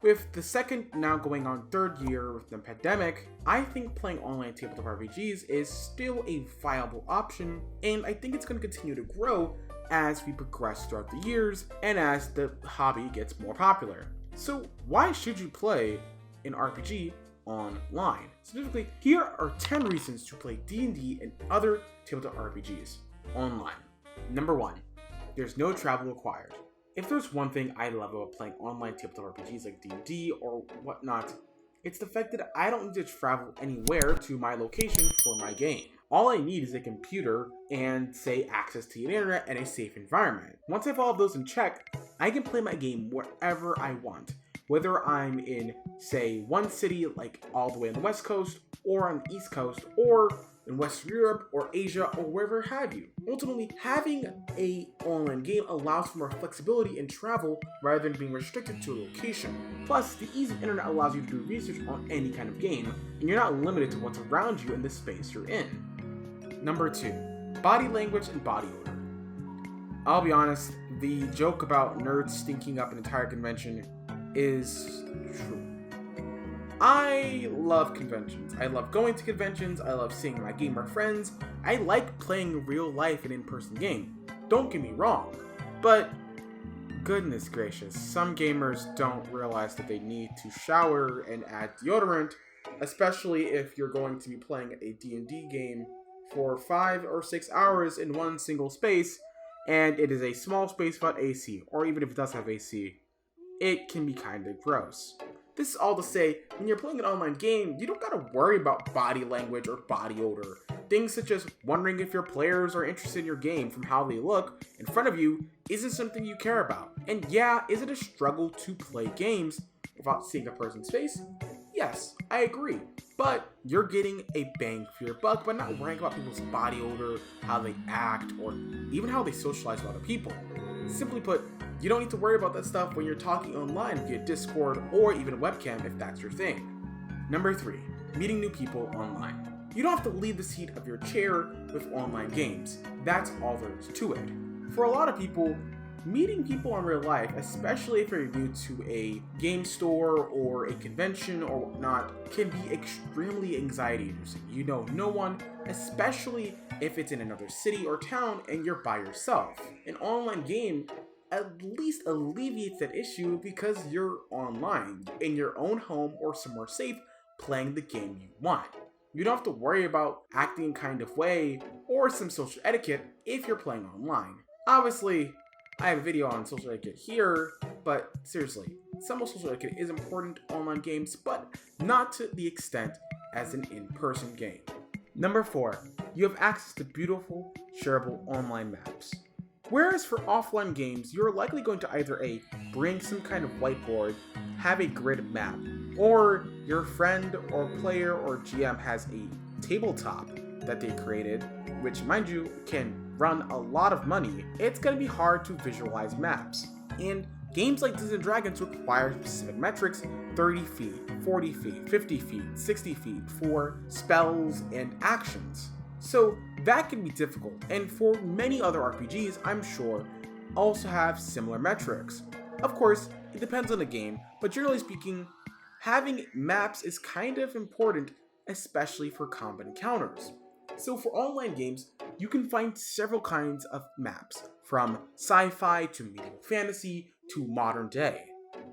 With the second now going on third year with the pandemic, I think playing online tabletop RPGs is still a viable option, and I think it's going to continue to grow as we progress throughout the years and as the hobby gets more popular. So why should you play an RPG online? Specifically, here are 10 reasons to play D&D and other tabletop RPGs online. Number 1, there's no travel required. If there's one thing I love about playing online tabletop RPGs like D&D or whatnot, it's the fact that I don't need to travel anywhere to my location for my game. All I need is a computer and, say, access to the internet and a safe environment. Once I have all of those in check, I can play my game wherever I want. Whether I'm in, say, one city like all the way on the West Coast, or on the East Coast, or in Western Europe, or Asia, or wherever have you. Ultimately, having an online game allows for more flexibility in travel rather than being restricted to a location. Plus, the ease of internet allows you to do research on any kind of game, and you're not limited to what's around you in the space you're in. Number 2, body language and body odor. I'll be honest, the joke about nerds stinking up an entire convention is true. I love conventions. I love going to conventions. I love seeing my gamer friends. I like playing real life and in-person game. Don't get me wrong, but goodness gracious, some gamers don't realize that they need to shower and add deodorant, especially if you're going to be playing a D&D game for 5 or 6 hours in one single space, and it is a small space without AC, or even if it does have AC, it can be kind of gross. This is all to say, when you're playing an online game, you don't gotta worry about body language or body odor. Things such as wondering if your players are interested in your game from how they look in front of you isn't something you care about. And yeah, is it a struggle to play games without seeing a person's face? Yes, I agree. But you're getting a bang for your buck by not worrying about people's body odor, how they act, or even how they socialize with other people. Simply put, you don't need to worry about that stuff when you're talking online via Discord or even webcam if that's your thing. Number 3, meeting new people online. You don't have to leave the seat of your chair with online games. That's all there is to it. For a lot of people, meeting people in real life, especially if you're new to a game store or a convention or whatnot, can be extremely anxiety-inducing. You know no one, especially if it's in another city or town and you're by yourself. An online game at least alleviates that issue because you're online, in your own home or somewhere safe, playing the game you want. You don't have to worry about acting a kind of way or some social etiquette if you're playing online. Obviously, I have a video on social etiquette here, but seriously, some social etiquette is important in online games, but not to the extent as an in-person game. Number 4, you have access to beautiful, shareable online maps. Whereas for offline games, you're likely going to either bring some kind of whiteboard, have a grid map, or your friend or player or GM has a tabletop that they created, which, mind you, can run a lot of money. It's going to be hard to visualize maps. And games like Dungeons & Dragons require specific metrics, 30 feet, 40 feet, 50 feet, 60 feet for spells and actions. So that can be difficult, and for many other RPGs, I'm sure, also have similar metrics. Of course, it depends on the game, but generally speaking, having maps is kind of important, especially for combat encounters. So for online games, you can find several kinds of maps, from sci-fi to medieval fantasy to modern day.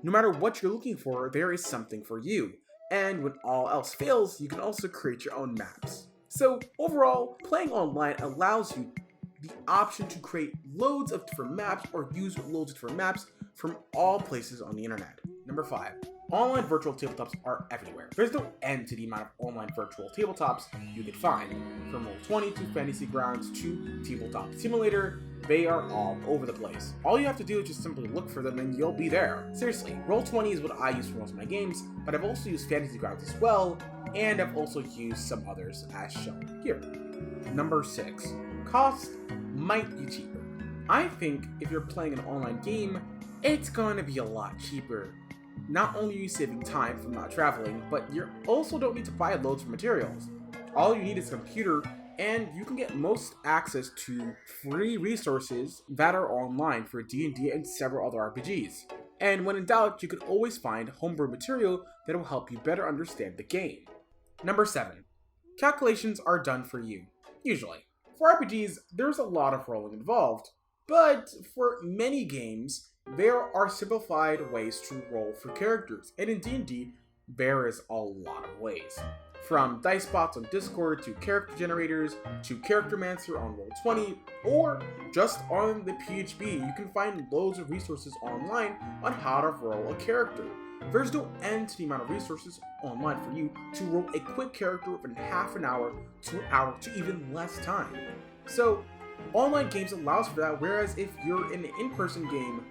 No matter what you're looking for, there is something for you, and when all else fails, you can also create your own maps. So overall, playing online allows you the option to create loads of different maps or use loads of different maps from all places on the internet. Number 5, online virtual tabletops are everywhere. There's no end to the amount of online virtual tabletops you can find. From Roll20 to Fantasy Grounds to Tabletop Simulator, they are all over the place. All you have to do is just simply look for them and you'll be there. Seriously, Roll20 is what I use for most of my games, but I've also used Fantasy Grounds as well, and I've also used some others as shown here. Number 6, cost might be cheaper. I think if you're playing an online game, it's going to be a lot cheaper. Not only are you saving time from not traveling, but you also don't need to buy loads of materials. All you need is a computer, and you can get most access to free resources that are online for D&D and several other RPGs. And when in doubt, you can always find homebrew material that will help you better understand the game. Number 7. Calculations are done for you, usually. For RPGs, there's a lot of rolling involved, but for many games, there are simplified ways to roll for characters, and in D&D, there is a lot of ways. From dice bots on Discord, to character generators, to Charactermancer on Roll20, or just on the PHP, you can find loads of resources online on how to roll a character. There's no end to the amount of resources online for you to roll a quick character within half an hour to an hour to even less time. So, online games allows for that, whereas if you're in an in-person game,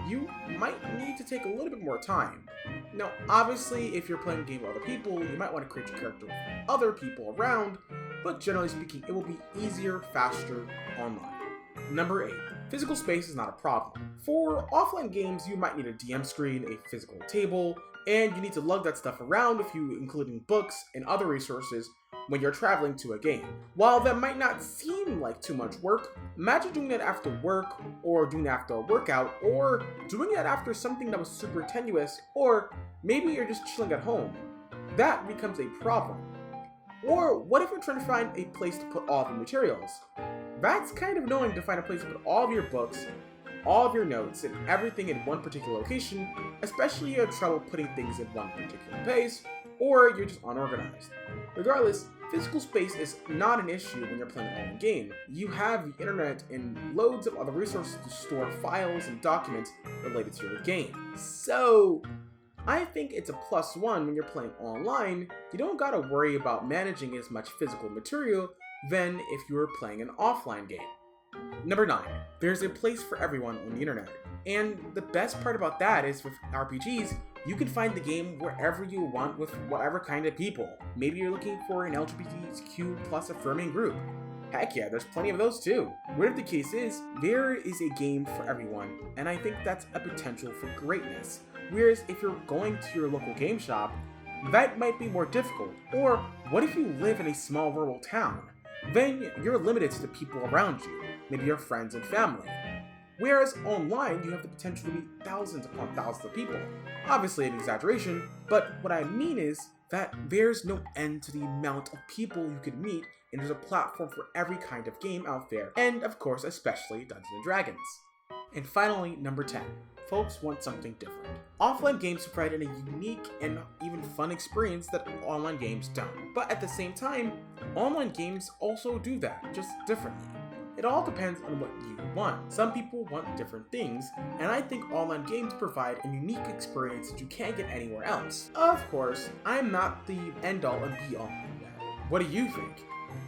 you might need to take a little bit more time. Now, obviously, if you're playing a game with other people, you might want to create your character with other people around, but generally speaking, it will be easier, faster online. Number 8. Physical space is not a problem. For offline games, you might need a DM screen, a physical table, and you need to lug that stuff around with you, including books and other resources when you're traveling to a game. While that might not seem like too much work, imagine doing that after work, or doing that after a workout, or doing that after something that was super tenuous, or maybe you're just chilling at home. That becomes a problem. Or what if you're trying to find a place to put all the materials? That's kind of annoying to find a place to put all of your books, all of your notes, and everything in one particular location, especially if you have trouble putting things in one particular place, or you're just unorganized. Regardless, physical space is not an issue when you're playing an online game. You have the internet and loads of other resources to store files and documents related to your game. So, I think it's a +1 when you're playing online. You don't gotta worry about managing as much physical material than if you were playing an offline game. Number 9. There's a place for everyone on the internet. And the best part about that is with RPGs, you can find the game wherever you want with whatever kind of people. Maybe you're looking for an LGBTQ plus affirming group. Heck yeah, there's plenty of those too. Whatever the case is, there is a game for everyone, and I think that's a potential for greatness. Whereas if you're going to your local game shop, that might be more difficult. Or what if you live in a small rural town? Then you're limited to the people around you, maybe your friends and family. Whereas online, you have the potential to meet thousands upon thousands of people. Obviously an exaggeration, but what I mean is that there's no end to the amount of people you can meet, and there's a platform for every kind of game out there, and of course, especially Dungeons & Dragons. And finally, number 10. Folks want something different. Offline games provide a unique and even fun experience that online games don't. But at the same time, online games also do that, just differently. It all depends on what you want. Some people want different things, and I think online games provide a unique experience that you can't get anywhere else. Of course, I'm not the end-all and be-all on that. What do you think?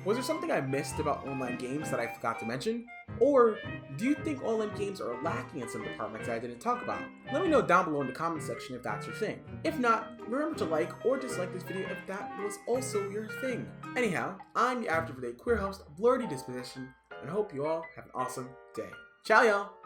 Was there something I missed about online games that I forgot to mention? Or do you think online games are lacking in some departments that I didn't talk about? Let me know down below in the comment section if that's your thing. If not, remember to like or dislike this video if that was also your thing. Anyhow, I'm the everyday queer host, Blurry Disposition, and hope you all have an awesome day. Ciao, y'all!